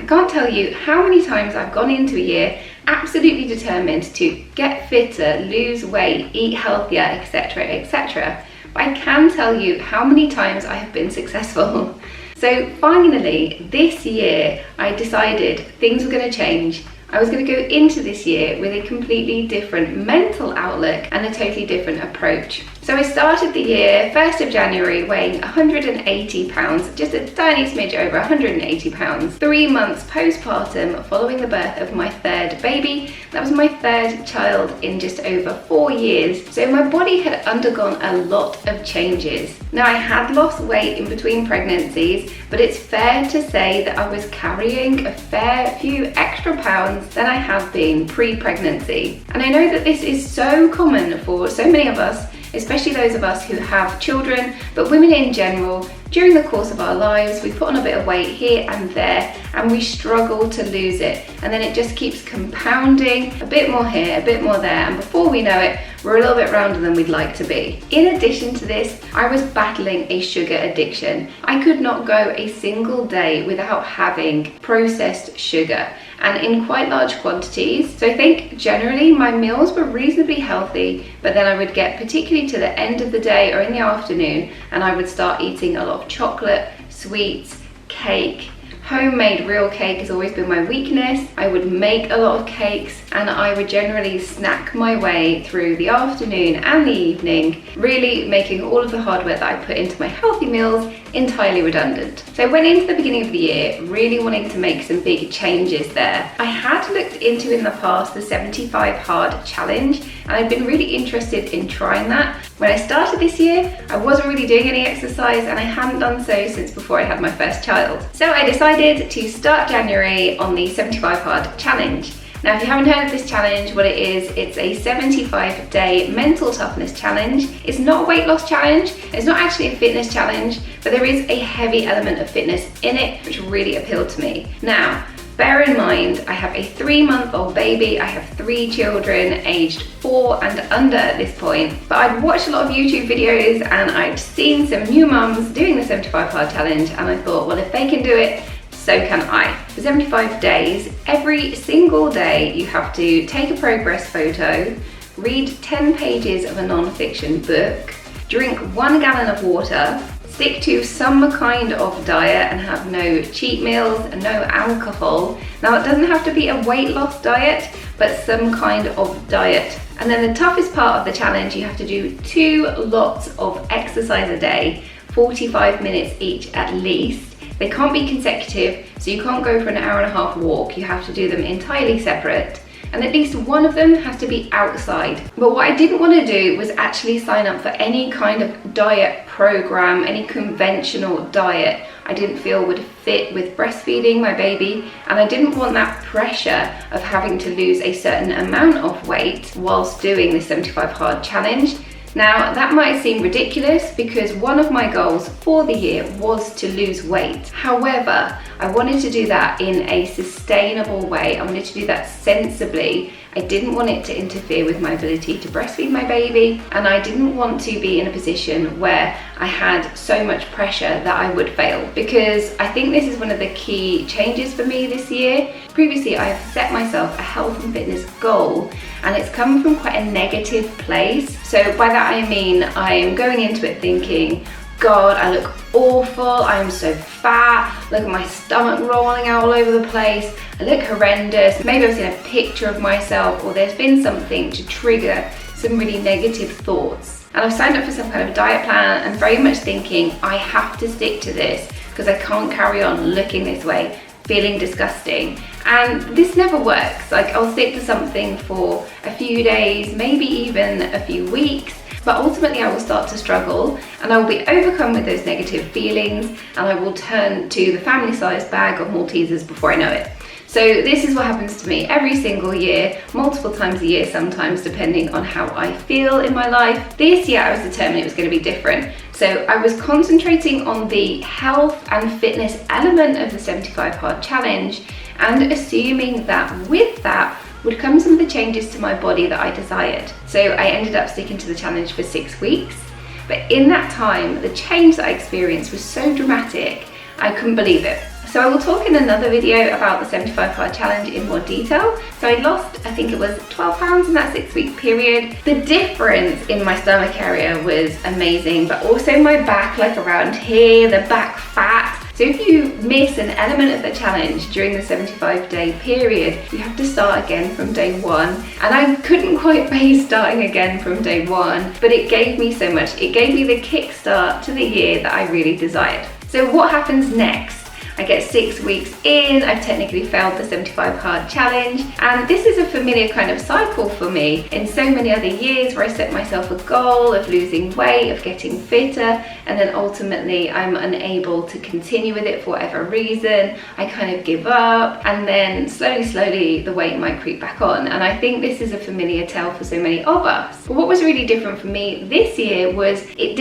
I can't tell you how many times I've gone into a year absolutely determined to get fitter, lose weight, eat healthier, etc, etc. But I can tell you how many times I have been successful. So finally, this year, I decided things were going to change. I was going to go into this year with a completely different mental outlook and a totally different approach. So I started the year 1st of January weighing 180 pounds, just a tiny smidge over 180 pounds, 3 months postpartum following the birth of my third baby. That was my third child in just over 4 years. So my body had undergone a lot of changes. Now I had lost weight in between pregnancies, but it's fair to say that I was carrying a fair few extra pounds than I have been pre-pregnancy. And I know that this is so common for so many of us, especially those of us who have children, but women in general. During the course of our lives, we put on a bit of weight here and there, and we struggle to lose it. And then it just keeps compounding, a bit more here, a bit more there, and before we know it, we're a little bit rounder than we'd like to be. In addition to this, I was battling a sugar addiction. I could not go a single day without having processed sugar, and in quite large quantities. So I think generally my meals were reasonably healthy, but then I would get particularly to the end of the day or in the afternoon, and I would start eating a lot of chocolate, sweets, cake. Homemade real cake has always been my weakness. I would make a lot of cakes, and I would generally snack my way through the afternoon and the evening, really making all of the hard work that I put into my healthy meals entirely redundant. So I went into the beginning of the year really wanting to make some big changes there. I had looked into in the past the 75 hard challenge, and I'd been really interested in trying that. When I started this year, I wasn't really doing any exercise, and I hadn't done so since before I had my first child. So I decided to start January on the 75 hard challenge. Now, if you haven't heard of this challenge, what it is, it's a 75-day mental toughness challenge. It's not a weight loss challenge, it's not actually a fitness challenge, but there is a heavy element of fitness in it, which really appealed to me. Now, bear in mind, I have a 3-month-old baby, I have 3 children aged 4 and under at this point, but I'd watched a lot of YouTube videos and I'd seen some new mums doing the 75 hard challenge, and I thought, well, if they can do it, so can I. For 75 days, every single day you have to take a progress photo, read 10 pages of a non-fiction book, drink 1 gallon of water, stick to some kind of diet and have no cheat meals and no alcohol. Now, it doesn't have to be a weight loss diet, but some kind of diet. And then the toughest part of the challenge, you have to do 2 lots of exercise a day, 45 minutes each at least. They can't be consecutive, so you can't go for an hour-and-a-half walk. You have to do them entirely separate. And at least one of them has to be outside. But what I didn't want to do was actually sign up for any kind of diet program, any conventional diet I didn't feel would fit with breastfeeding my baby, and I didn't want that pressure of having to lose a certain amount of weight whilst doing the 75 hard challenge. Now, that might seem ridiculous because one of my goals for the year was to lose weight. However, I wanted to do that in a sustainable way. I wanted to do that sensibly. I didn't want it to interfere with my ability to breastfeed my baby, and I didn't want to be in a position where I had so much pressure that I would fail, because I think this is one of the key changes for me this year. Previously, I have set myself a health and fitness goal, and it's come from quite a negative place. So by that I mean I am going into it thinking, God, I look awful, I'm so fat, look at my stomach rolling out all over the place, I look horrendous, maybe I've seen a picture of myself, or there's been something to trigger some really negative thoughts. And I've signed up for some kind of diet plan and very much thinking I have to stick to this because I can't carry on looking this way, feeling disgusting. And this never works. Like, I'll stick to something for a few days, maybe even a few weeks, but ultimately I will start to struggle and I will be overcome with those negative feelings, and I will turn to the family-sized bag of Maltesers before I know it. So this is what happens to me every single year, multiple times a year sometimes, depending on how I feel in my life. This year I was determined it was going to be different. So I was concentrating on the health and fitness element of the 75 hard challenge, and assuming that with that would come some of the changes to my body that I desired. So I ended up sticking to the challenge for 6 weeks. But in that time, the change that I experienced was so dramatic, I couldn't believe it. So I will talk in another video about the 75 hard challenge in more detail. So I lost, I think it was 12 pounds in that 6-week period. The difference in my stomach area was amazing, but also my back, like around here, the back fat. So if you miss an element of the challenge during the 75-day period, you have to start again from day one. And I couldn't quite face starting again from day one, but it gave me so much. It gave me the kickstart to the year that I really desired. So what happens next? I get 6 weeks in, I've technically failed the 75 hard challenge, and this is a familiar kind of cycle for me in so many other years where I set myself a goal of losing weight, of getting fitter, and then ultimately I'm unable to continue with it for whatever reason. I kind of give up, and then slowly the weight might creep back on. And I think this is a familiar tale for so many of us. But what was really different for me this year was I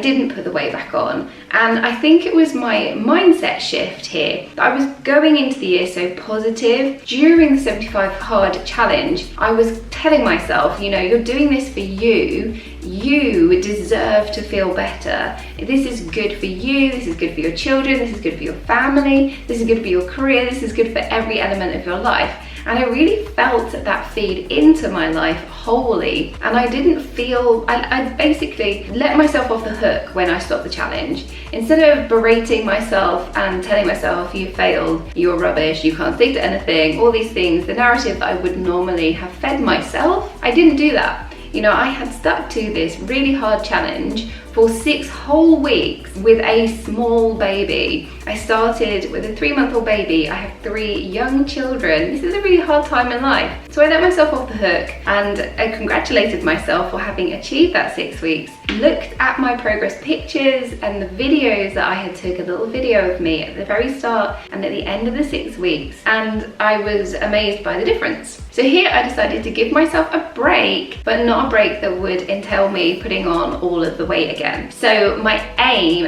didn't put the weight back on. And I think it was my mindset shift here. I was going into the year so positive. During the 75 hard challenge, I was telling myself, you know, you're doing this for you. You deserve to feel better. This is good for you, this is good for your children, this is good for your family, this is good for your career, this is good for every element of your life. And I really felt that feed into my life wholly. And I didn't feel, I basically let myself off the hook when I stopped the challenge. Instead of berating myself and telling myself, you failed, you're rubbish, you can't stick to anything, all these things, the narrative that I would normally have fed myself, I didn't do that. You know, I had stuck to this really hard challenge for 6 whole weeks with a small baby. I started with a 3-month-old baby. I have 3 young children. This is a really hard time in life. So I let myself off the hook, and I congratulated myself for having achieved that 6 weeks. Looked at my progress pictures and the videos that I had took, a little video of me at the very start and at the end of the 6 weeks, and I was amazed by the difference. So here I decided to give myself a break, but not a break that would entail me putting on all of the weight again. So my aim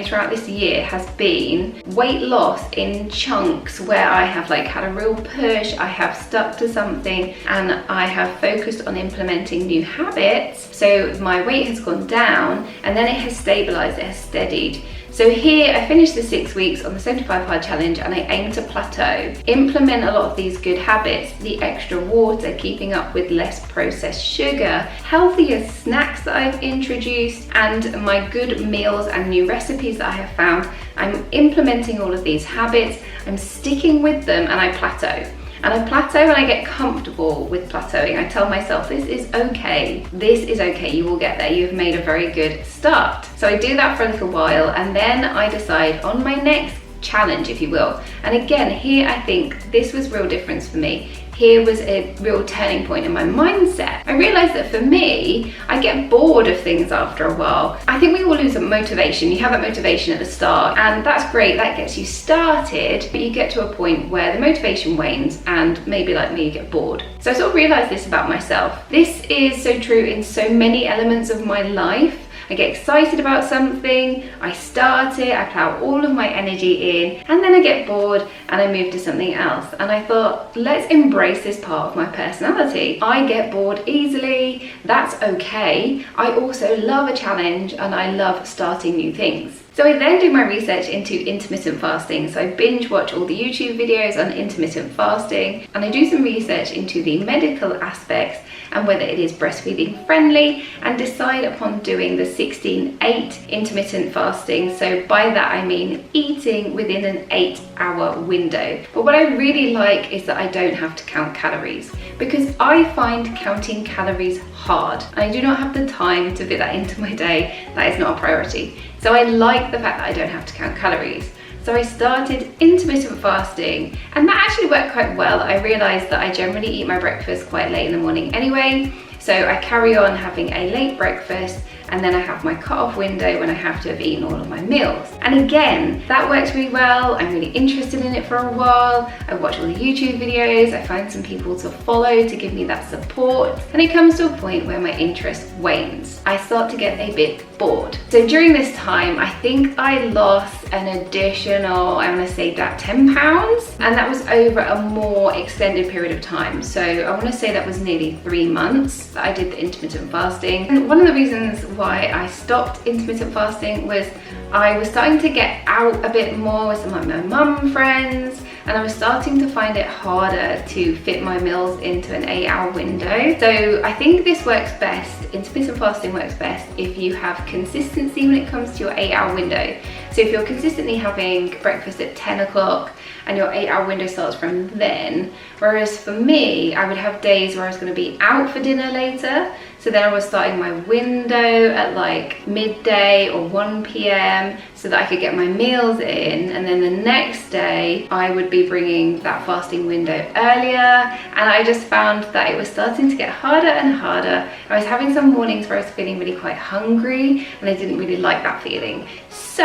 throughout this year has been weight loss in chunks, where I have like had a real push, I have stuck to something, and I have focused on implementing new habits. So my weight has gone down, and then it has stabilized, it has steadied. So here I finished the 6 weeks on the 75 hard challenge, and I aim to plateau. Implement a lot of these good habits, the extra water, keeping up with less processed sugar, healthier snacks that I've introduced, and my good meals and new recipes that I have found. I'm implementing all of these habits, I'm sticking with them, and I plateau. And I plateau and I get comfortable with plateauing. I tell myself, this is okay, you will get there, you've made a very good start. So I do that for a little while, and then I decide on my next challenge, if you will. And again, here I think this was real difference for me. Here was a real turning point in my mindset. I realized that for me, I get bored of things after a while. I think we all lose motivation. You have that motivation at the start, and that's great, that gets you started, but you get to a point where the motivation wanes, and maybe like me, you get bored. So I sort of realized this about myself. This is so true in so many elements of my life. I get excited about something, I start it, I plow all of my energy in, and then I get bored and I move to something else. And I thought, let's embrace this part of my personality. I get bored easily, that's okay. I also love a challenge, and I love starting new things. So I then do my research into intermittent fasting. So I binge watch all the YouTube videos on intermittent fasting, and I do some research into the medical aspects and whether it is breastfeeding friendly, and decide upon doing the 16-8 intermittent fasting. So by that I mean eating within an 8-hour window. But what I really like is that I don't have to count calories, because I find counting calories hard. I do not have the time to fit that into my day. That is not a priority. So I like the fact that I don't have to count calories. So I started intermittent fasting, and that actually worked quite well. I realized that I generally eat my breakfast quite late in the morning anyway. So I carry on having a late breakfast, and then I have my cut-off window when I have to have eaten all of my meals. And again, that works really well. I'm really interested in it for a while. I watch all the YouTube videos, I find some people to follow to give me that support, and it comes to a point where my interest wanes. I start to get a bit bored. So during this time, I think I lost an additional, I want to say that 10 pounds, and that was over a more extended period of time. So I want to say that was nearly 3 months that I did the intermittent fasting. And one of the reasons why I stopped intermittent fasting was I was starting to get out a bit more with some of my mum friends, and I was starting to find it harder to fit my meals into an 8-hour window. So I think this works best, intermittent fasting works best if you have consistency when it comes to your 8-hour window. So if you're consistently having breakfast at 10 o'clock and your 8-hour window starts from then, whereas for me, I would have days where I was going to be out for dinner later, so then I was starting my window at like midday or 1 p.m. so that I could get my meals in, and then the next day I would be bringing that fasting window earlier, and I just found that it was starting to get harder and harder. I was having some mornings where I was feeling really quite hungry, and I didn't really like that feeling. So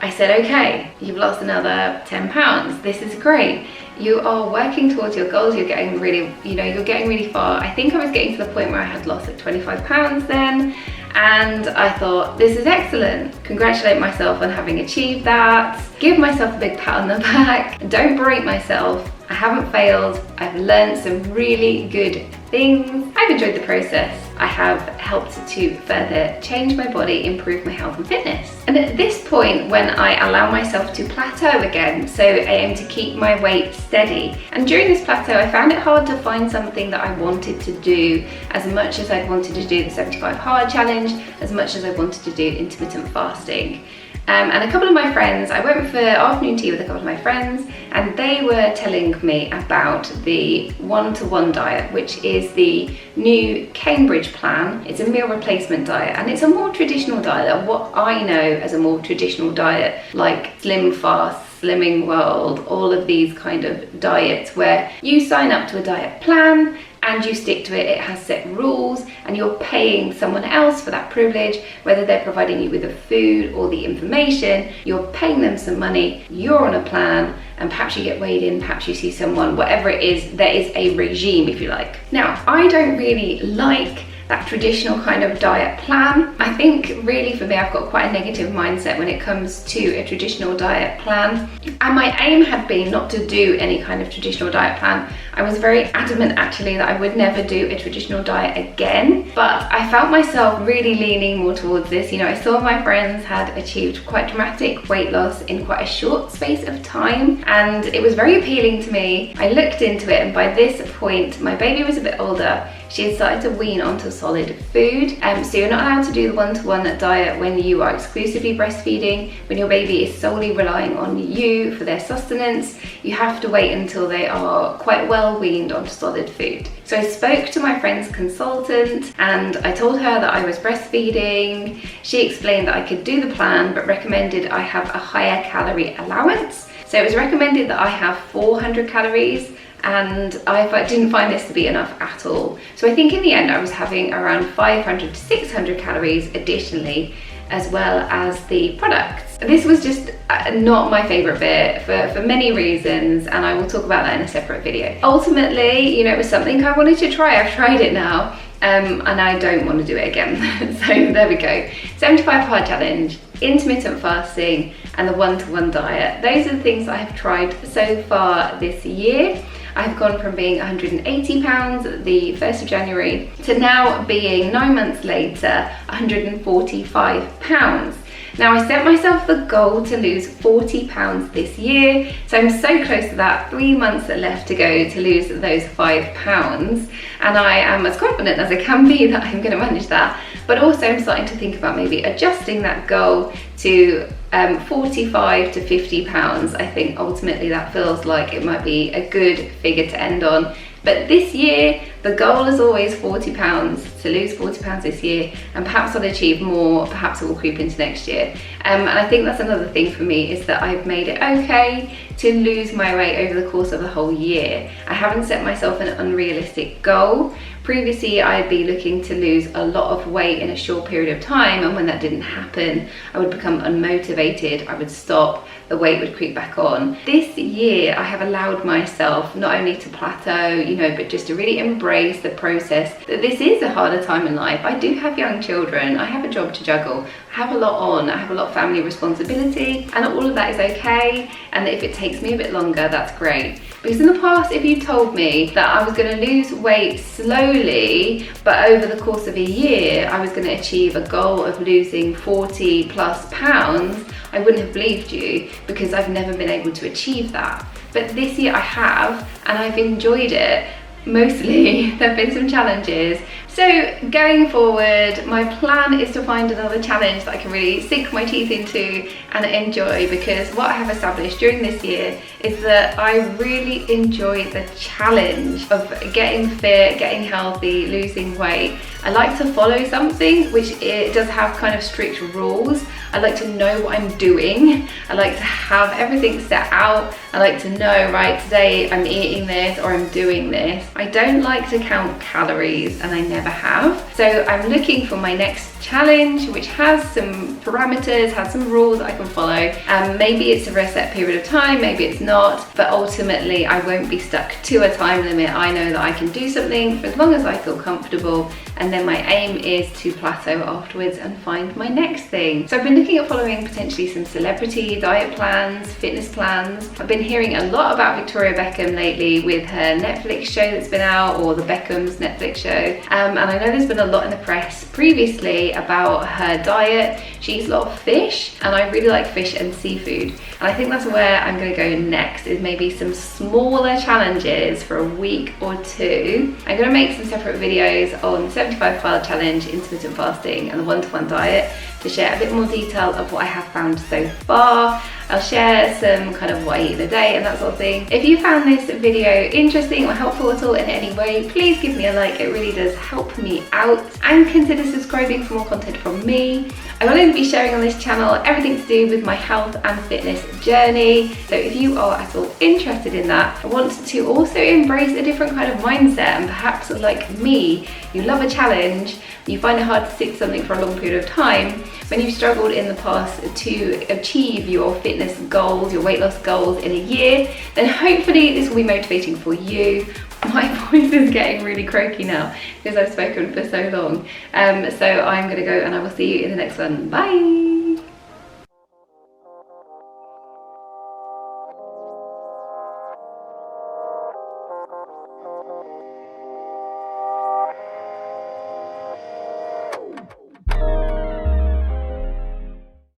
I said, okay, you've lost another 10 pounds. This is great. You are working towards your goals. You're getting really, you're getting really far. I think I was getting to the point where I had lost like 25 pounds then. And I thought, this is excellent. Congratulate myself on having achieved that. Give myself a big pat on the back. Don't berate myself. I haven't failed. I've learned some really good things. I've enjoyed the process. I have helped to further change my body, improve my health and fitness. And at this point, when I allow myself to plateau again, so I aim to keep my weight steady. And during this plateau, I found it hard to find something that I wanted to do as much as I'd wanted to do the 75 hard challenge, as much as I wanted to do intermittent fasting. And a couple of my friends, I went for afternoon tea with a couple of my friends, and they were telling me about the 1-to-1 diet, which is the new Cambridge plan. It's a meal replacement diet, and it's a more traditional diet, what I know as a more traditional diet, like Slim Fast, Slimming World, all of these kind of diets where you sign up to a diet plan and you stick to it. It has set rules, and you're paying someone else for that privilege, whether they're providing you with the food or the information. You're paying them some money, you're on a plan, and perhaps you get weighed in, perhaps you see someone, whatever it is, there is a regime, if you like. Now, I don't really like that traditional kind of diet plan. I think really for me, I've got quite a negative mindset when it comes to a traditional diet plan. And my aim had been not to do any kind of traditional diet plan. I was very adamant actually that I would never do a traditional diet again, but I felt myself really leaning more towards this. I saw my friends had achieved quite dramatic weight loss in quite a short space of time, and it was very appealing to me. I looked into it, and by this point, my baby was a bit older. She had started to wean onto solid food. So you're not allowed to do the 1-to-1 diet when you are exclusively breastfeeding, when your baby is solely relying on you for their sustenance. You have to wait until they are quite well weaned onto solid food. So I spoke to my friend's consultant, and I told her that I was breastfeeding. She explained that I could do the plan, but recommended I have a higher calorie allowance. So it was recommended that I have 400 calories, and I didn't find this to be enough at all. So I think in the end I was having around 500 to 600 calories additionally, as well as the products. This was just not my favorite bit for many reasons, and I will talk about that in a separate video. Ultimately, it was something I wanted to try. I've tried it now, and I don't want to do it again. So there we go. 75 hard challenge, intermittent fasting, and the 1-to-1 diet. Those are the things I have tried so far this year. I've gone from being 180 pounds the 1st of January to now being 9 months later, 145 pounds. Now I set myself the goal to lose 40 pounds this year, so I'm so close to that. 3 months left to go to lose those 5 pounds, and I am as confident as I can be that I'm going to manage that. But also I'm starting to think about maybe adjusting that goal to 45 to 50 pounds. I think ultimately that feels like it might be a good figure to end on. But this year, the goal is always 40 pounds, to lose 40 pounds this year, and perhaps I'll achieve more, perhaps it will creep into next year. And I think that's another thing for me, is that I've made it okay to lose my weight over the course of the whole year. I haven't set myself an unrealistic goal. Previously, I'd be looking to lose a lot of weight in a short period of time, and when that didn't happen, I would become unmotivated, I would stop, the weight would creep back on. This year I have allowed myself not only to plateau, you know, but just to really embrace the process that this is a harder time in life. I do have young children, I have a job to juggle, I have a lot on, I have a lot of family responsibility, and all of that is okay, and if it takes me a bit longer, that's great. Because in the past, if you told me that I was going to lose weight slowly, but over the course of a year I was going to achieve a goal of losing 40 plus pounds, I wouldn't have believed you, because I've never been able to achieve that. But this year I have, and I've enjoyed it. Mostly, there have been some challenges. So going forward, my plan is to find another challenge that I can really sink my teeth into and enjoy, because what I have established during this year is that I really enjoy the challenge of getting fit, getting healthy, losing weight. I like to follow something which it does have kind of strict rules. I like to know what I'm doing. I like to have everything set out. I like to know, right, today I'm eating this or I'm doing this. I don't like to count calories, and I never have. So I'm looking for my next challenge which has some parameters, has some rules I can follow. Maybe it's for a set period of time, maybe it's not, but ultimately I won't be stuck to a time limit. I know that I can do something for as long as I feel comfortable, and then my aim is to plateau afterwards and find my next thing. So I've been looking at following potentially some celebrity diet plans, fitness plans. I've been hearing a lot about Victoria Beckham lately with her Netflix show that's been out, or the Beckham's Netflix show, and I know there's been a lot in the press previously about her diet. She eats a lot of fish, and I really like fish and seafood, and I think that's where I'm going to go next, is maybe some smaller challenges for a week or two. I'm going to make some separate videos on 75 file challenge, intermittent fasting, and the one-to-one diet to share a bit more detail of what I have found so far. I'll share some kind of what I eat in a day and that sort of thing. If you found this video interesting or helpful at all in any way, please give me a like. It really does help me out, and consider subscribing for more content from me. I will only be sharing on this channel everything to do with my health and fitness journey. So if you are at all interested in that, I want to also embrace a different kind of mindset, and perhaps like me, you love a challenge, you find it hard to stick to something for a long period of time. When you've struggled in the past to achieve your fitness goals, your weight loss goals in a year, then hopefully this will be motivating for you. My voice is getting really croaky now because I've spoken for so long. So I'm going to go, and I will see you in the next one. Bye!